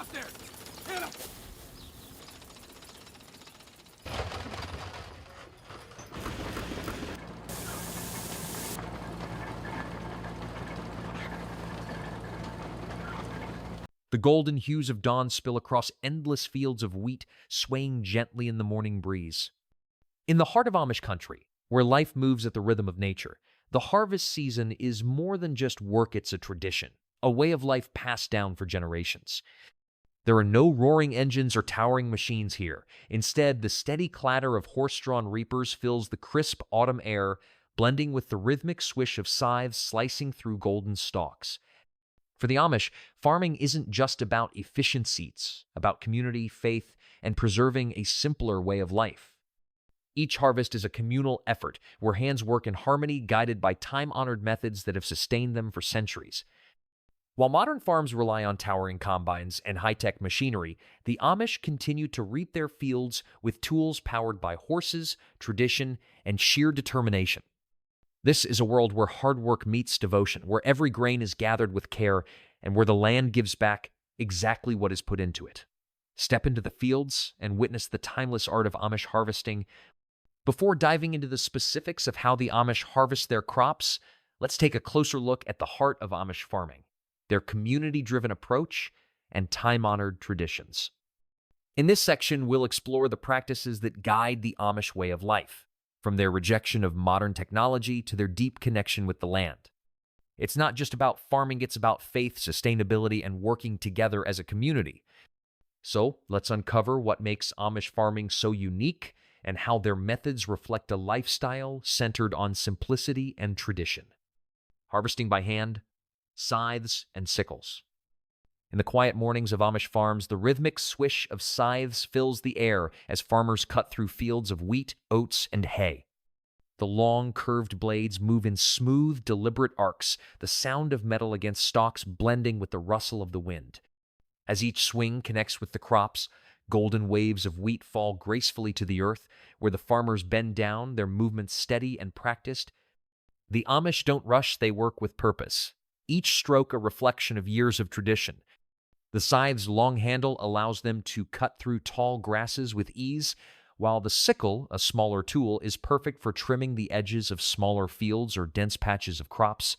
out there! Hit him! The golden hues of dawn spill across endless fields of wheat, swaying gently in the morning breeze. In the heart of Amish country, where life moves at the rhythm of nature, the harvest season is more than just work, it's a tradition, a way of life passed down for generations. There are no roaring engines or towering machines here. Instead, the steady clatter of horse-drawn reapers fills the crisp autumn air, blending with the rhythmic swish of scythes slicing through golden stalks. For the Amish, farming isn't just about efficiency, it's about community, faith, and preserving a simpler way of life. Each harvest is a communal effort where hands work in harmony, guided by time-honored methods that have sustained them for centuries. While modern farms rely on towering combines and high-tech machinery, the Amish continue to reap their fields with tools powered by horses, tradition, and sheer determination. This is a world where hard work meets devotion, where every grain is gathered with care, and where the land gives back exactly what is put into it. Step into the fields and witness the timeless art of Amish harvesting. Before diving into the specifics of how the Amish harvest their crops, let's take a closer look at the heart of Amish farming, their community-driven approach, and time-honored traditions. In this section, we'll explore the practices that guide the Amish way of life, from their rejection of modern technology to their deep connection with the land. It's not just about farming, it's about faith, sustainability, and working together as a community. So, let's uncover what makes Amish farming so unique and how their methods reflect a lifestyle centered on simplicity and tradition. Harvesting by hand, scythes, and sickles. In the quiet mornings of Amish farms, the rhythmic swish of scythes fills the air as farmers cut through fields of wheat, oats, and hay. The long, curved blades move in smooth, deliberate arcs, the sound of metal against stalks blending with the rustle of the wind. As each swing connects with the crops, golden waves of wheat fall gracefully to the earth, where the farmers bend down, their movements steady and practiced. The Amish don't rush, they work with purpose, each stroke a reflection of years of tradition. The scythe's long handle allows them to cut through tall grasses with ease, while the sickle, a smaller tool, is perfect for trimming the edges of smaller fields or dense patches of crops.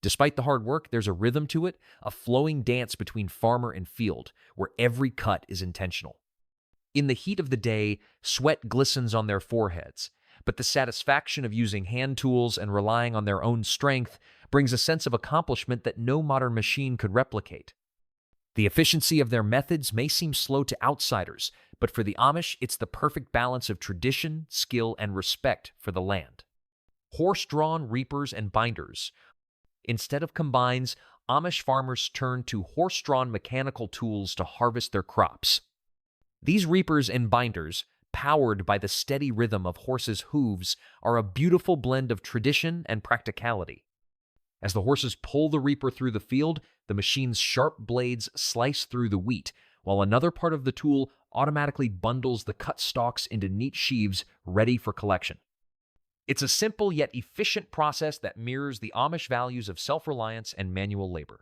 Despite the hard work, there's a rhythm to it, a flowing dance between farmer and field, where every cut is intentional. In the heat of the day, sweat glistens on their foreheads, but the satisfaction of using hand tools and relying on their own strength brings a sense of accomplishment that no modern machine could replicate. The efficiency of their methods may seem slow to outsiders, but for the Amish, it's the perfect balance of tradition, skill, and respect for the land. Horse-drawn reapers and binders. Instead of combines, Amish farmers turn to horse-drawn mechanical tools to harvest their crops. These reapers and binders, powered by the steady rhythm of horses' hooves, are a beautiful blend of tradition and practicality. As the horses pull the reaper through the field, the machine's sharp blades slice through the wheat, while another part of the tool automatically bundles the cut stalks into neat sheaves ready for collection. It's a simple yet efficient process that mirrors the Amish values of self-reliance and manual labor.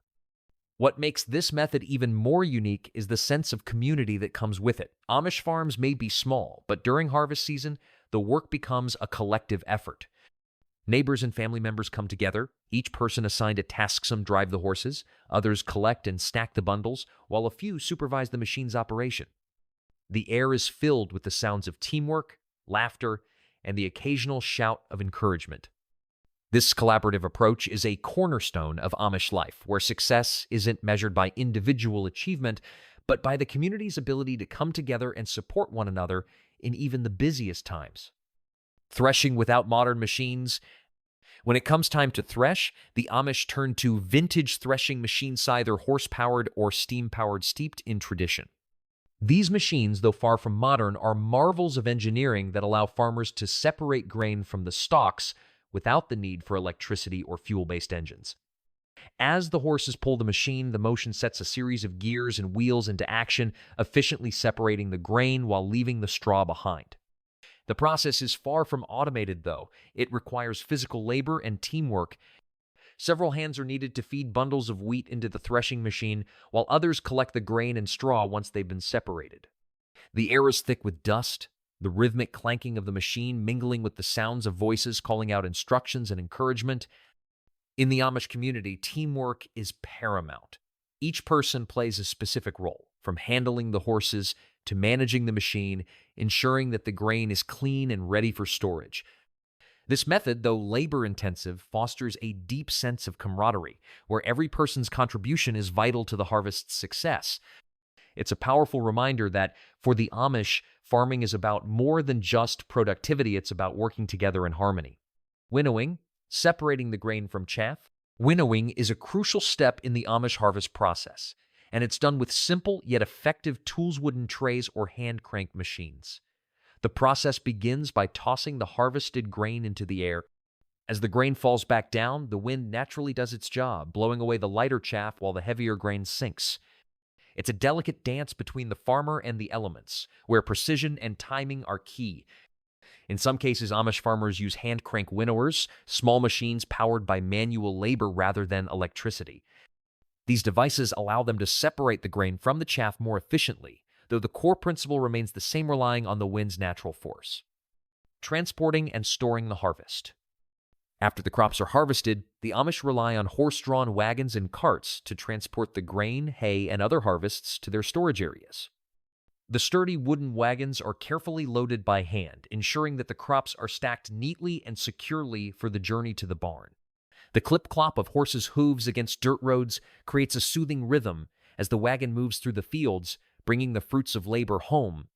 What makes this method even more unique is the sense of community that comes with it. Amish farms may be small, but during harvest season, the work becomes a collective effort. Neighbors and family members come together, each person assigned a task. Some drive the horses, others collect and stack the bundles, while a few supervise the machine's operation. The air is filled with the sounds of teamwork, laughter, and the occasional shout of encouragement. This collaborative approach is a cornerstone of Amish life, where success isn't measured by individual achievement, but by the community's ability to come together and support one another in even the busiest times. Threshing without modern machines. When it comes time to thresh, the Amish turn to vintage threshing machines, either horse-powered or steam-powered, steeped in tradition. These machines, though far from modern, are marvels of engineering that allow farmers to separate grain from the stalks without the need for electricity or fuel-based engines. As the horses pull the machine, the motion sets a series of gears and wheels into action, efficiently separating the grain while leaving the straw behind. The process is far from automated, though. It requires physical labor and teamwork. Several hands are needed to feed bundles of wheat into the threshing machine, while others collect the grain and straw once they've been separated. The air is thick with dust, the rhythmic clanking of the machine mingling with the sounds of voices calling out instructions and encouragement. In the Amish community, teamwork is paramount. Each person plays a specific role, from handling the horses to managing the machine, ensuring that the grain is clean and ready for storage. This method, though labor-intensive, fosters a deep sense of camaraderie, where every person's contribution is vital to the harvest's success. It's a powerful reminder that, for the Amish, farming is about more than just productivity, it's about working together in harmony. Winnowing, separating the grain from chaff. Winnowing is a crucial step in the Amish harvest process, and it's done with simple yet effective tools, wooden trays, or hand-crank machines. The process begins by tossing the harvested grain into the air. As the grain falls back down, the wind naturally does its job, blowing away the lighter chaff while the heavier grain sinks. It's a delicate dance between the farmer and the elements, where precision and timing are key. In some cases, Amish farmers use hand-crank winnowers, small machines powered by manual labor rather than electricity. These devices allow them to separate the grain from the chaff more efficiently, though the core principle remains the same, relying on the wind's natural force. Transporting and storing the harvest. After the crops are harvested, the Amish rely on horse-drawn wagons and carts to transport the grain, hay, and other harvests to their storage areas. The sturdy wooden wagons are carefully loaded by hand, ensuring that the crops are stacked neatly and securely for the journey to the barn. The clip-clop of horses' hooves against dirt roads creates a soothing rhythm as the wagon moves through the fields, bringing the fruits of labor home.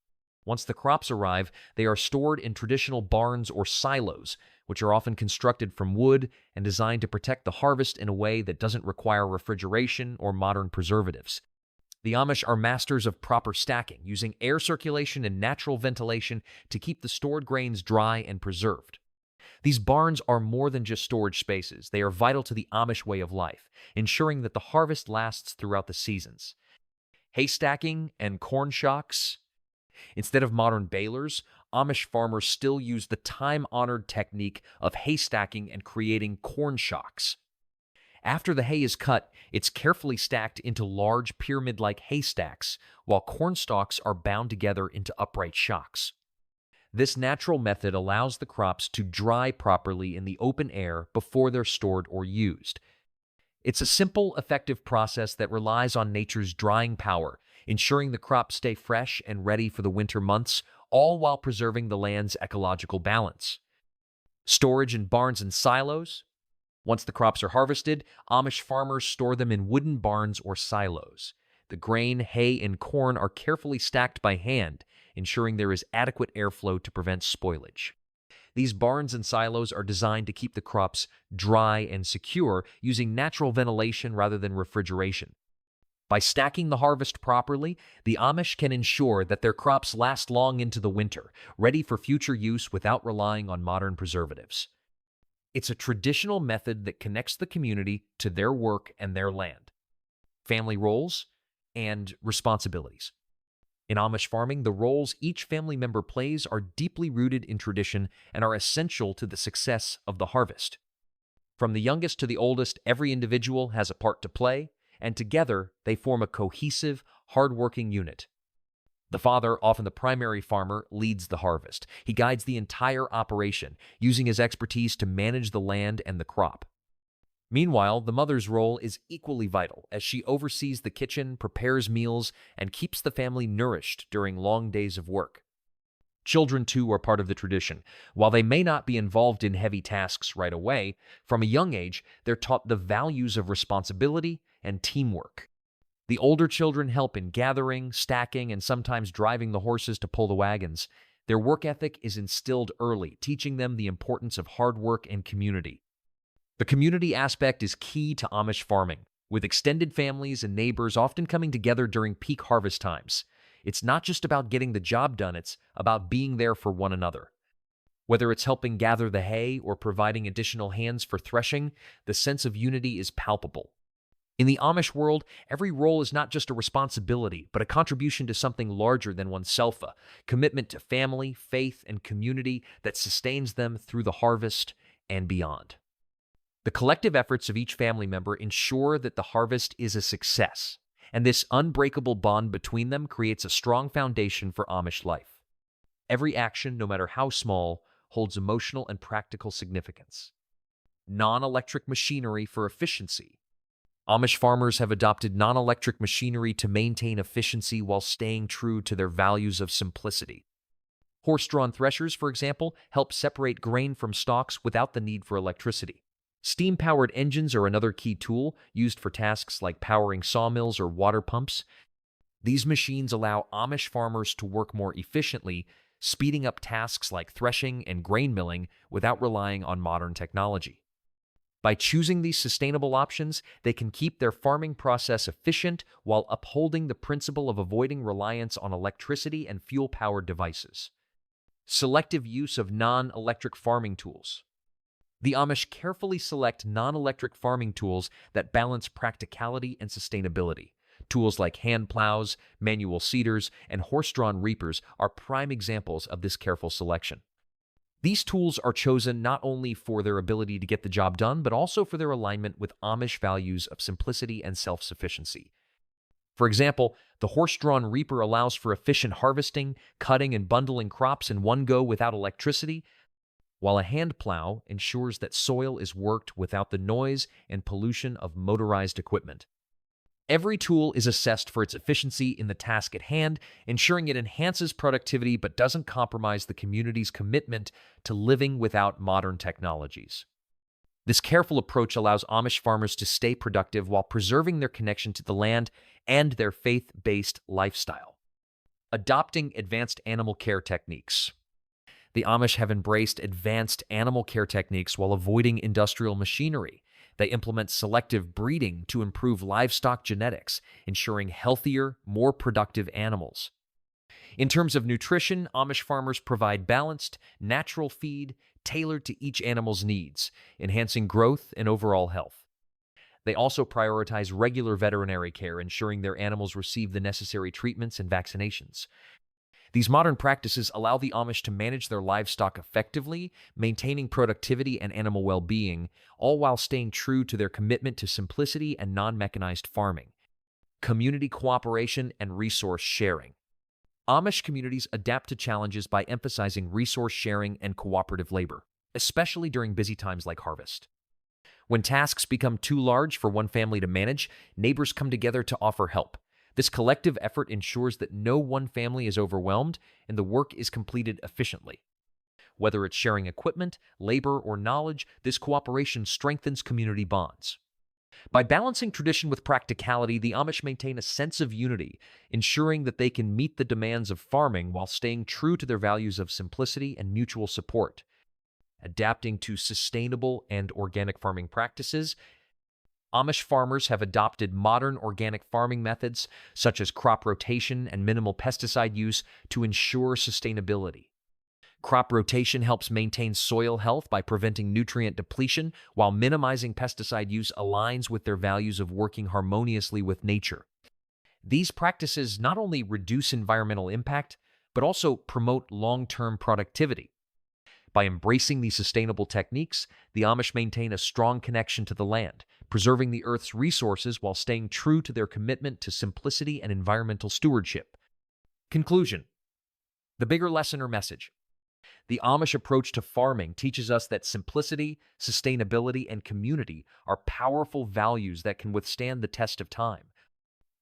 Once the crops arrive, they are stored in traditional barns or silos, which are often constructed from wood and designed to protect the harvest in a way that doesn't require refrigeration or modern preservatives. The Amish are masters of proper stacking, using air circulation and natural ventilation to keep the stored grains dry and preserved. These barns are more than just storage spaces. They are vital to the Amish way of life, ensuring that the harvest lasts throughout the seasons. Hay stacking and corn shocks. Instead of modern balers, Amish farmers still use the time-honored technique of hay stacking and creating corn shocks. After the hay is cut, it's carefully stacked into large pyramid-like haystacks, while corn stalks are bound together into upright shocks. This natural method allows the crops to dry properly in the open air before they're stored or used. It's a simple, effective process that relies on nature's drying power, ensuring the crops stay fresh and ready for the winter months, all while preserving the land's ecological balance. Storage in barns and silos. Once the crops are harvested, Amish farmers store them in wooden barns or silos. The grain, hay, and corn are carefully stacked by hand, ensuring there is adequate airflow to prevent spoilage. These barns and silos are designed to keep the crops dry and secure, using natural ventilation rather than refrigeration. By stacking the harvest properly, the Amish can ensure that their crops last long into the winter, ready for future use without relying on modern preservatives. It's a traditional method that connects the community to their work and their land. Family roles and responsibilities. In Amish farming, the roles each family member plays are deeply rooted in tradition and are essential to the success of the harvest. From the youngest to the oldest, every individual has a part to play, and together they form a cohesive, hard-working unit. The father, often the primary farmer, leads the harvest. He guides the entire operation, using his expertise to manage the land and the crop. Meanwhile, the mother's role is equally vital as she oversees the kitchen, prepares meals, and keeps the family nourished during long days of work. Children, too, are part of the tradition. While they may not be involved in heavy tasks right away, from a young age, they're taught the values of responsibility and teamwork. The older children help in gathering, stacking, and sometimes driving the horses to pull the wagons. Their work ethic is instilled early, teaching them the importance of hard work and community. The community aspect is key to Amish farming, with extended families and neighbors often coming together during peak harvest times. It's not just about getting the job done, it's about being there for one another. Whether it's helping gather the hay or providing additional hands for threshing, the sense of unity is palpable. In the Amish world, every role is not just a responsibility, but a contribution to something larger than oneself, a commitment to family, faith, and community that sustains them through the harvest and beyond. The collective efforts of each family member ensure that the harvest is a success, and this unbreakable bond between them creates a strong foundation for Amish life. Every action, no matter how small, holds emotional and practical significance. Non-electric machinery for efficiency. Amish farmers have adopted non-electric machinery to maintain efficiency while staying true to their values of simplicity. Horse-drawn threshers, for example, help separate grain from stalks without the need for electricity. Steam-powered engines are another key tool used for tasks like powering sawmills or water pumps. These machines allow Amish farmers to work more efficiently, speeding up tasks like threshing and grain milling without relying on modern technology. By choosing these sustainable options, they can keep their farming process efficient while upholding the principle of avoiding reliance on electricity and fuel-powered devices. Selective use of non-electric farming tools. The Amish carefully select non-electric farming tools that balance practicality and sustainability. Tools like hand plows, manual seeders, and horse-drawn reapers are prime examples of this careful selection. These tools are chosen not only for their ability to get the job done, but also for their alignment with Amish values of simplicity and self-sufficiency. For example, the horse-drawn reaper allows for efficient harvesting, cutting, and bundling crops in one go without electricity, while a hand plow ensures that soil is worked without the noise and pollution of motorized equipment. Every tool is assessed for its efficiency in the task at hand, ensuring it enhances productivity but doesn't compromise the community's commitment to living without modern technologies. This careful approach allows Amish farmers to stay productive while preserving their connection to the land and their faith-based lifestyle. Adopting advanced animal care techniques. The Amish have embraced advanced animal care techniques while avoiding industrial machinery. They implement selective breeding to improve livestock genetics, ensuring healthier, more productive animals. In terms of nutrition, Amish farmers provide balanced, natural feed tailored to each animal's needs, enhancing growth and overall health. They also prioritize regular veterinary care, ensuring their animals receive the necessary treatments and vaccinations. These modern practices allow the Amish to manage their livestock effectively, maintaining productivity and animal well-being, all while staying true to their commitment to simplicity and non-mechanized farming. Community cooperation and resource sharing. Amish communities adapt to challenges by emphasizing resource sharing and cooperative labor, especially during busy times like harvest. When tasks become too large for one family to manage, neighbors come together to offer help. This collective effort ensures that no one family is overwhelmed and the work is completed efficiently. Whether it's sharing equipment, labor, or knowledge, this cooperation strengthens community bonds. By balancing tradition with practicality, the Amish maintain a sense of unity, ensuring that they can meet the demands of farming while staying true to their values of simplicity and mutual support. Adapting to sustainable and organic farming practices, Amish farmers have adopted modern organic farming methods such as crop rotation and minimal pesticide use to ensure sustainability. Crop rotation helps maintain soil health by preventing nutrient depletion, while minimizing pesticide use aligns with their values of working harmoniously with nature. These practices not only reduce environmental impact, but also promote long-term productivity. By embracing these sustainable techniques, the Amish maintain a strong connection to the land, preserving the Earth's resources while staying true to their commitment to simplicity and environmental stewardship. Conclusion. The bigger lesson or message. The Amish approach to farming teaches us that simplicity, sustainability, and community are powerful values that can withstand the test of time.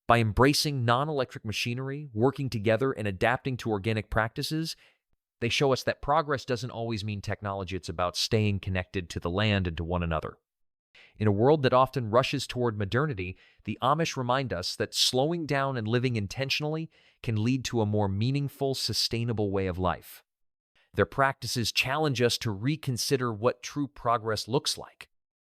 By embracing non-electric machinery, working together, and adapting to organic practices, they show us that progress doesn't always mean technology. It's about staying connected to the land and to one another. In a world that often rushes toward modernity, the Amish remind us that slowing down and living intentionally can lead to a more meaningful, sustainable way of life. Their practices challenge us to reconsider what true progress looks like.